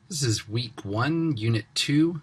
This is week 1, unit 2,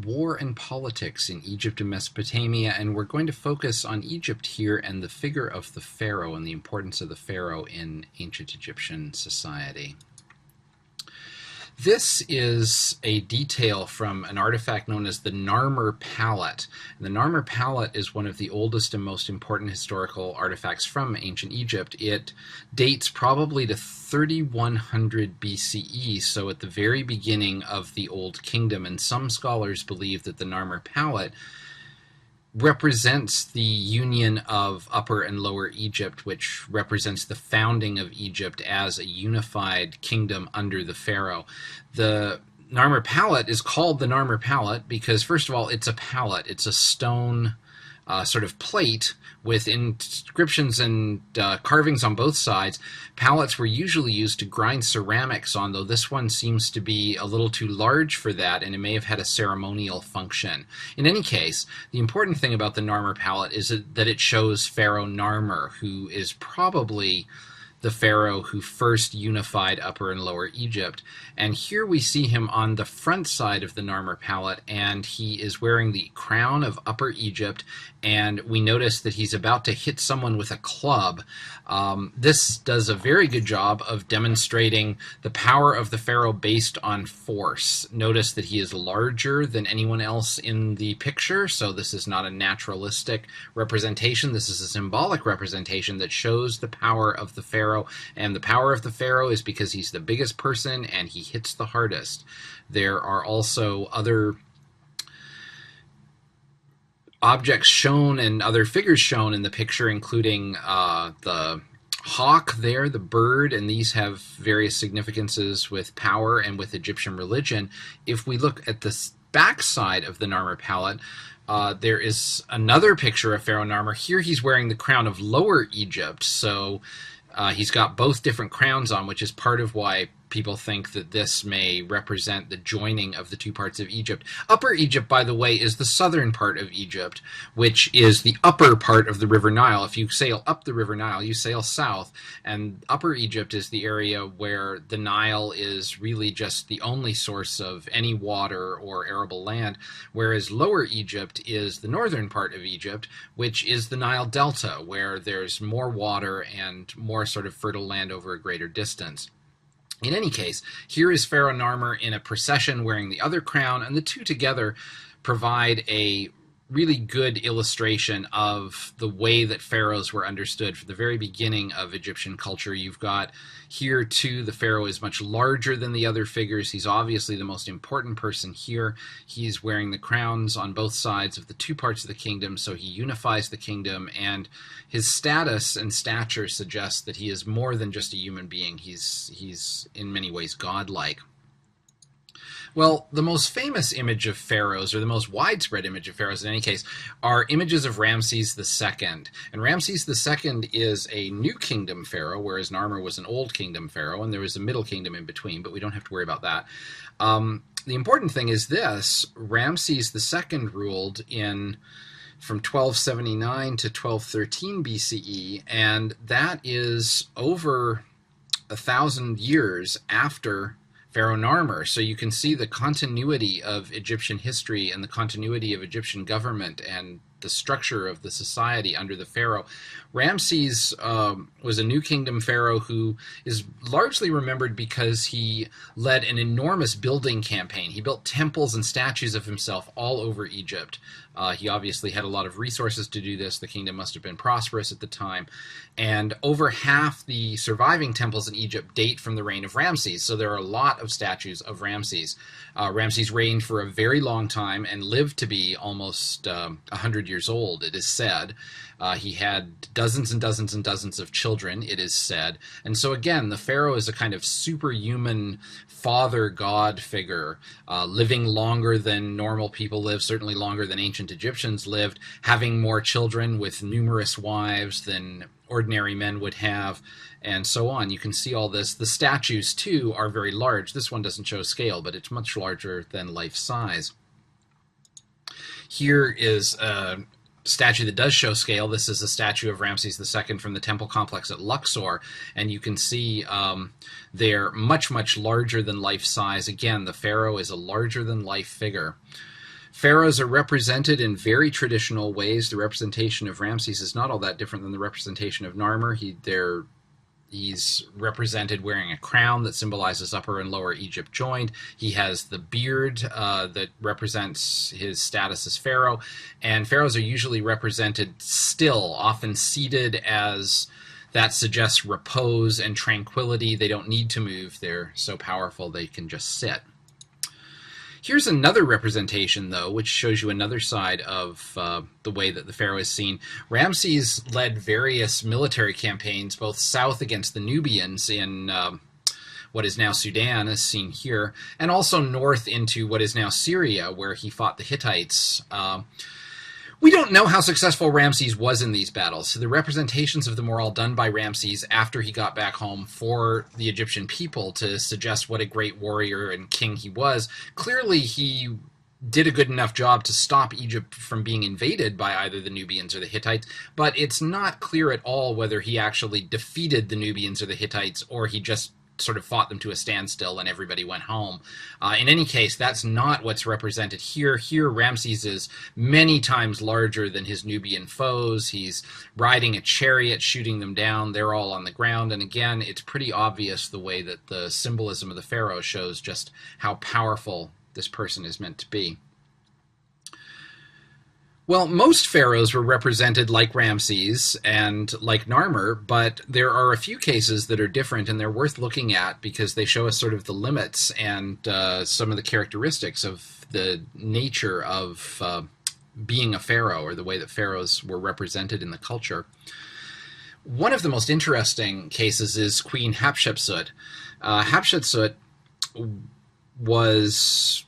War and Politics in Egypt and Mesopotamia, and we're going to focus on Egypt here and the figure of the pharaoh and the importance of the pharaoh in ancient Egyptian society. This is a detail from an artifact known as the Narmer Palette. And the Narmer Palette is one of the oldest and most important historical artifacts from ancient Egypt. It dates probably to 3100 BCE, so at the very beginning of the Old Kingdom, and some scholars believe that the Narmer Palette represents the union of Upper and Lower Egypt, which represents the founding of Egypt as a unified kingdom under the pharaoh. The Narmer Palette is called the Narmer Palette because, first of all, it's a palette. It's a stone sort of plate with inscriptions and carvings on both sides. Palettes were usually used to grind ceramics on, though this one seems to be a little too large for that, and it may have had a ceremonial function. In any case, the important thing about the Narmer palette is that it shows Pharaoh Narmer, who is probably the pharaoh who first unified Upper and Lower Egypt. And here we see him on the front side of the Narmer palette, and he is wearing the crown of Upper Egypt, and we notice that he's about to hit someone with a club. This does a very good job of demonstrating the power of the pharaoh based on force. Notice that he is larger than anyone else in the picture, so this is not a naturalistic representation. This is a symbolic representation that shows the power of the pharaoh, and the power of the pharaoh is because he's the biggest person and he hits the hardest. There are also other objects shown and other figures shown in the picture, including the hawk there, the bird, and these have various significances with power and with Egyptian religion. If we look at the back side of the Narmer palette, there is another picture of Pharaoh Narmer. Here he's wearing the crown of Lower Egypt, so he's got both different crowns on, which is part of why people think that this may represent the joining of the two parts of Egypt. Upper Egypt, by the way, is the southern part of Egypt, which is the upper part of the River Nile. If you sail up the River Nile, you sail south, and Upper Egypt is the area where the Nile is really just the only source of any water or arable land, whereas Lower Egypt is the northern part of Egypt, which is the Nile Delta, where there's more water and more sort of fertile land over a greater distance. In any case, here is Pharaoh Narmer in a procession wearing the other crown, and the two together provide a really good illustration of the way that pharaohs were understood from the very beginning of Egyptian culture. You've got here, too, the pharaoh is much larger than the other figures. He's obviously the most important person here. He's wearing the crowns on both sides of the two parts of the kingdom, so he unifies the kingdom, and his status and stature suggests that he is more than just a human being. He's in many ways godlike. Well, the most famous image of pharaohs, or the most widespread image of pharaohs in any case, are images of Ramses II. And Ramses II is a New Kingdom pharaoh, whereas Narmer was an Old Kingdom pharaoh, and there was a Middle Kingdom in between, but we don't have to worry about that. The important thing is this: Ramses II ruled from 1279 to 1213 BCE, and that is over 1,000 years after Pharaoh Narmer. So you can see the continuity of Egyptian history and the continuity of Egyptian government and the structure of the society under the pharaoh. Ramses was a New Kingdom pharaoh who is largely remembered because he led an enormous building campaign. He built temples and statues of himself all over Egypt. He obviously had a lot of resources to do this. The kingdom must have been prosperous at the time. And over half the surviving temples in Egypt date from the reign of Ramses. So there are a lot of statues of Ramses. Ramses reigned for a very long time and lived to be almost 100 years old, it is said. He had dozens and dozens and dozens of children, it is said. And so again, the pharaoh is a kind of superhuman father-god figure, living longer than normal people live, certainly longer than ancient Egyptians lived, having more children with numerous wives than ordinary men would have, and so on. You can see all this. The statues, too, are very large. This one doesn't show scale, but it's much larger than life size. Here is statue that does show scale, this is a statue of Ramses II from the temple complex at Luxor, and you can see they're much, much larger than life size. Again, the pharaoh is a larger than life figure. Pharaohs are represented in very traditional ways. The representation of Ramses is not all that different than the representation of Narmer. He's represented wearing a crown that symbolizes Upper and Lower Egypt joined. He has the beard that represents his status as pharaoh. And pharaohs are usually represented still, often seated, as that suggests repose and tranquility. They don't need to move. They're so powerful they can just sit. Here's another representation, though, which shows you another side of the way that the pharaoh is seen. Ramses led various military campaigns, both south against the Nubians in what is now Sudan, as seen here, and also north into what is now Syria, where he fought the Hittites. We don't know how successful Ramses was in these battles, so the representations of them were all done by Ramses after he got back home for the Egyptian people to suggest what a great warrior and king he was. Clearly, he did a good enough job to stop Egypt from being invaded by either the Nubians or the Hittites, but it's not clear at all whether he actually defeated the Nubians or the Hittites, or he just sort of fought them to a standstill and everybody went home. In any case, that's not what's represented here. Here, Ramses is many times larger than his Nubian foes. He's riding a chariot, shooting them down. They're all on the ground. And again, it's pretty obvious the way that the symbolism of the pharaoh shows just how powerful this person is meant to be. Well, most pharaohs were represented like Ramses and like Narmer, but there are a few cases that are different, and they're worth looking at because they show us sort of the limits and some of the characteristics of the nature of being a pharaoh, or the way that pharaohs were represented in the culture. One of the most interesting cases is Queen Hatshepsut. Hatshepsut was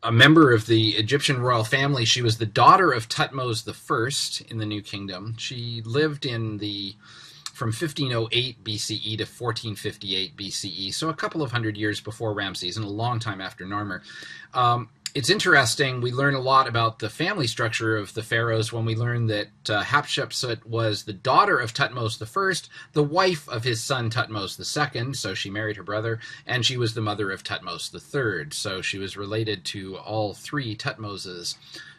a member of the Egyptian royal family. She was the daughter of Thutmose I in the New Kingdom. She lived from 1508 BCE to 1458 BCE, so a couple of hundred years before Ramses and a long time after Narmer. It's interesting, we learn a lot about the family structure of the pharaohs when we learn that Hatshepsut was the daughter of Thutmose I, the wife of his son Thutmose II, so she married her brother, and she was the mother of Thutmose III, so she was related to all three Thutmoses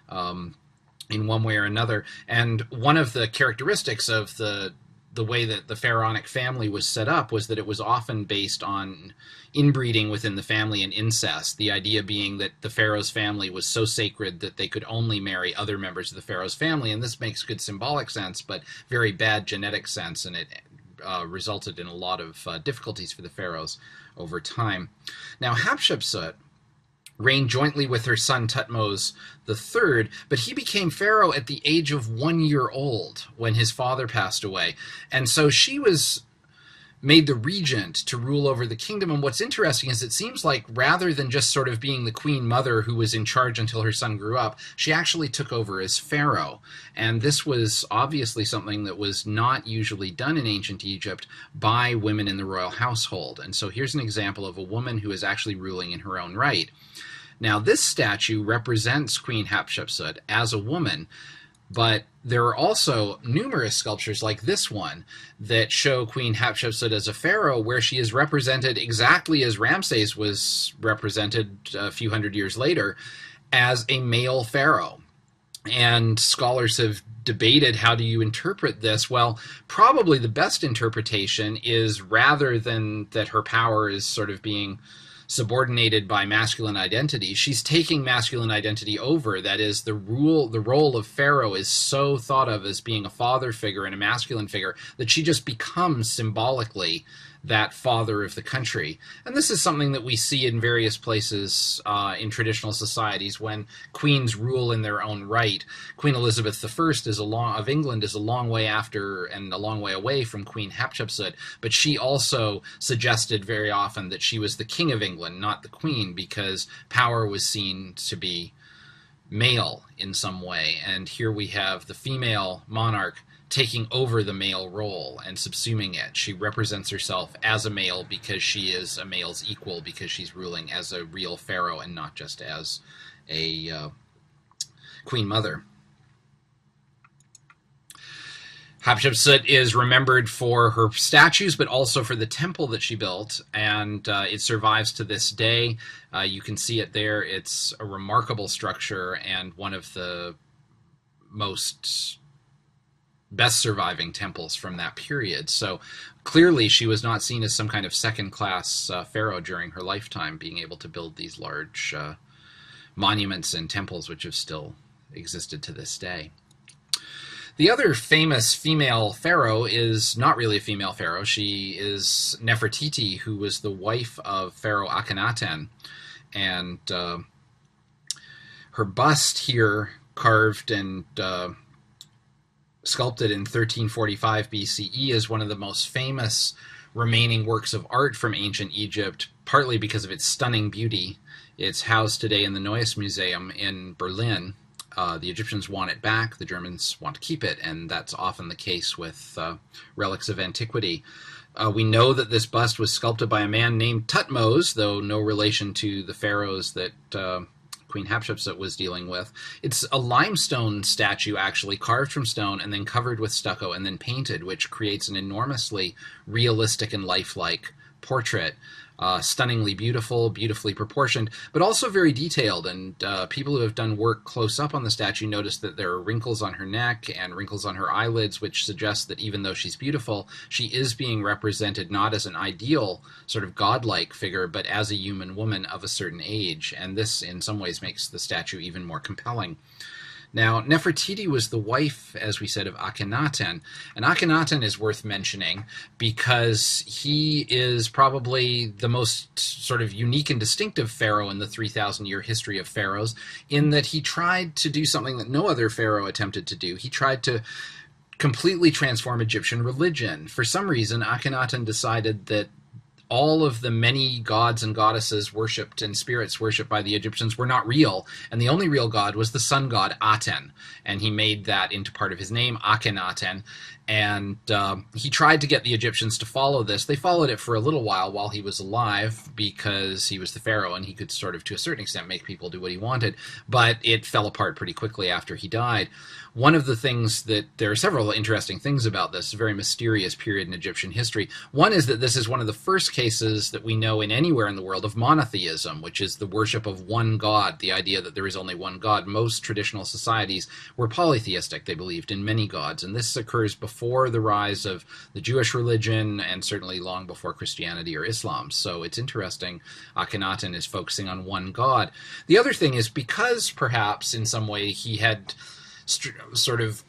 in one way or another. And one of the characteristics of the way that the pharaonic family was set up was that it was often based on inbreeding within the family and incest, the idea being that the pharaoh's family was so sacred that they could only marry other members of the pharaoh's family, and this makes good symbolic sense, but very bad genetic sense, and it resulted in a lot of difficulties for the pharaohs over time. Now, Hatshepsut reigned jointly with her son Thutmose III, but he became pharaoh at the age of 1 year old when his father passed away. And so she was made the regent to rule over the kingdom. And what's interesting is it seems like rather than just sort of being the queen mother who was in charge until her son grew up, she actually took over as pharaoh. And this was obviously something that was not usually done in ancient Egypt by women in the royal household. And so here's an example of a woman who is actually ruling in her own right. Now, this statue represents Queen Hatshepsut as a woman, but there are also numerous sculptures like this one that show Queen Hatshepsut as a pharaoh, where she is represented exactly as Ramses was represented a few hundred years later, as a male pharaoh. And scholars have debated, how do you interpret this? Well, probably the best interpretation is, rather than that her power is sort of being subordinated by masculine identity, she's taking masculine identity over. That is, the role of pharaoh is so thought of as being a father figure and a masculine figure that she just becomes symbolically that father of the country. And this is something that we see in various places in traditional societies when queens rule in their own right. Queen Elizabeth I of England is a long way after and a long way away from Queen Hatshepsut, but she also suggested very often that she was the king of England, not the queen, because power was seen to be male in some way. And here we have the female monarch taking over the male role and subsuming it. She represents herself as a male because she is a male's equal, because she's ruling as a real pharaoh and not just as a queen mother. Hatshepsut is remembered for her statues, but also for the temple that she built, and it survives to this day. You can see it there. It's a remarkable structure and one of the most best surviving temples from that period. So clearly she was not seen as some kind of second-class pharaoh during her lifetime, being able to build these large monuments and temples which have still existed to this day. The other famous female pharaoh is not really a female pharaoh. She is Nefertiti, who was the wife of Pharaoh Akhenaten. And her bust here, carved and sculpted in 1345 BCE, is one of the most famous remaining works of art from ancient Egypt, partly because of its stunning beauty. It's housed today in the Neues Museum in Berlin. The Egyptians want it back, the Germans want to keep it, and that's often the case with relics of antiquity. We know that this bust was sculpted by a man named Thutmose, though no relation to the pharaohs that Queen Hatshepsut was dealing with. It's a limestone statue, actually, carved from stone and then covered with stucco and then painted, which creates an enormously realistic and lifelike portrait. Stunningly beautiful, beautifully proportioned, but also very detailed. And people who have done work close up on the statue notice that there are wrinkles on her neck and wrinkles on her eyelids, which suggests that even though she's beautiful, she is being represented not as an ideal sort of godlike figure, but as a human woman of a certain age. And this, in some ways, makes the statue even more compelling. Now, Nefertiti was the wife, as we said, of Akhenaten, and Akhenaten is worth mentioning because he is probably the most sort of unique and distinctive pharaoh in the 3,000-year history of pharaohs, in that he tried to do something that no other pharaoh attempted to do. He tried to completely transform Egyptian religion. For some reason, Akhenaten decided that all of the many gods and goddesses worshipped and spirits worshipped by the Egyptians were not real, and the only real god was the sun god Aten, and he made that into part of his name, Akhenaten, and he tried to get the Egyptians to follow this. They followed it for a little while he was alive, because he was the pharaoh and he could sort of, to a certain extent, make people do what he wanted, but it fell apart pretty quickly after he died. One of the things that, there are several interesting things about this, a very mysterious period in Egyptian history. One is that this is one of the first cases that we know in anywhere in the world of monotheism, which is the worship of one god, the idea that there is only one god. Most traditional societies were polytheistic. They believed in many gods, and this occurs before the rise of the Jewish religion and certainly long before Christianity or Islam. So it's interesting Akhenaten is focusing on one god. The other thing is, because perhaps in some way he had sort of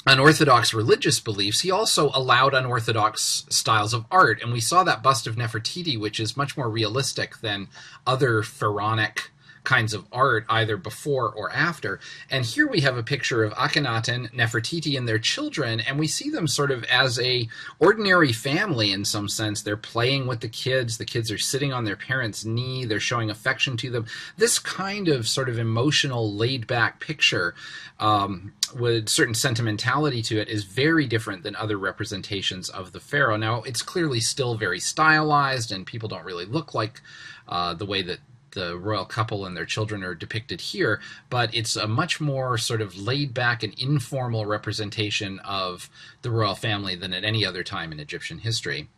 unorthodox religious beliefs, he also allowed unorthodox styles of art. And we saw that bust of Nefertiti, which is much more realistic than other pharaonic kinds of art, either before or after. And here we have a picture of Akhenaten, Nefertiti, and their children, and we see them sort of as a ordinary family in some sense. They're playing with the kids are sitting on their parents' knee, they're showing affection to them. This kind of sort of emotional, laid-back picture with certain sentimentality to it is very different than other representations of the pharaoh. Now, it's clearly still very stylized, and people don't really look like the way that the royal couple and their children are depicted here, but it's a much more sort of laid-back and informal representation of the royal family than at any other time in Egyptian history.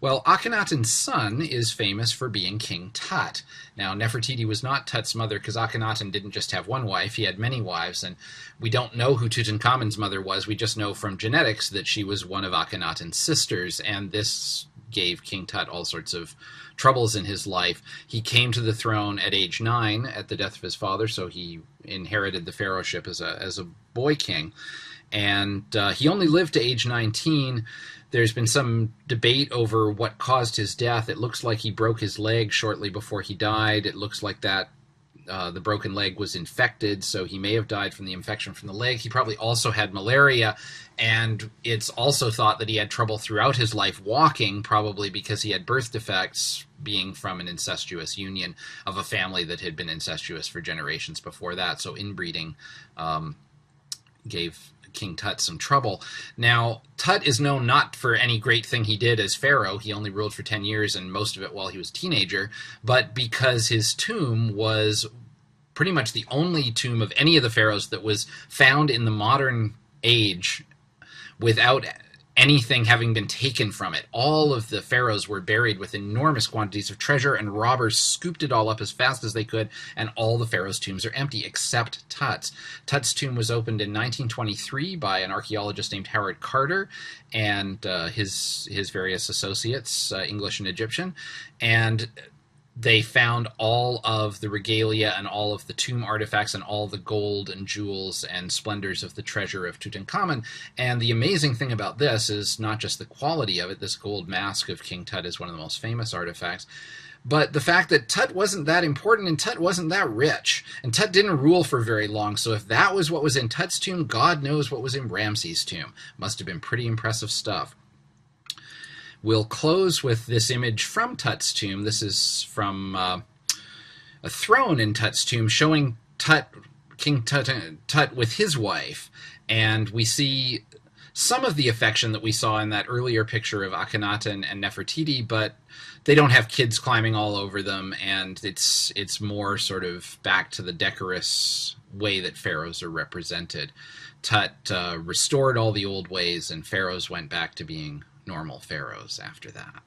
Well, Akhenaten's son is famous for being King Tut. Now, Nefertiti was not Tut's mother, because Akhenaten didn't just have one wife, he had many wives, and we don't know who Tutankhamun's mother was. We just know from genetics that she was one of Akhenaten's sisters, and this gave King Tut all sorts of troubles in his life. He came to the throne at age 9 at the death of his father, so he inherited the pharaohship as a boy king, and he only lived to age 19. There's been some debate over what caused his death. It looks like he broke his leg shortly before he died. It looks like that the broken leg was infected, so he may have died from the infection from the leg. He probably also had malaria, and it's also thought that he had trouble throughout his life walking, probably because he had birth defects, being from an incestuous union of a family that had been incestuous for generations before that. So inbreeding gave King Tut some trouble. Now, Tut is known not for any great thing he did as pharaoh. He only ruled for 10 years, and most of it while he was a teenager, but because his tomb was pretty much the only tomb of any of the pharaohs that was found in the modern age without anything having been taken from it. All of the pharaohs were buried with enormous quantities of treasure, and robbers scooped it all up as fast as they could, and all the pharaohs' tombs are empty except Tut's. Tut's tomb was opened in 1923 by an archaeologist named Howard Carter and his various associates, English and Egyptian, and they found all of the regalia and all of the tomb artifacts and all the gold and jewels and splendors of the treasure of Tutankhamun. And the amazing thing about this is not just the quality of it. This gold mask of King Tut is one of the most famous artifacts, but the fact that Tut wasn't that important and Tut wasn't that rich. And Tut didn't rule for very long, so if that was what was in Tut's tomb, God knows what was in Ramses' tomb. Must have been pretty impressive stuff. We'll close with this image from Tut's tomb. This is from a throne in Tut's tomb showing King Tut with his wife. And we see some of the affection that we saw in that earlier picture of Akhenaten and Nefertiti, but they don't have kids climbing all over them, and it's more sort of back to the decorous way that pharaohs are represented. Tut restored all the old ways, and pharaohs went back to being normal pharaohs after that.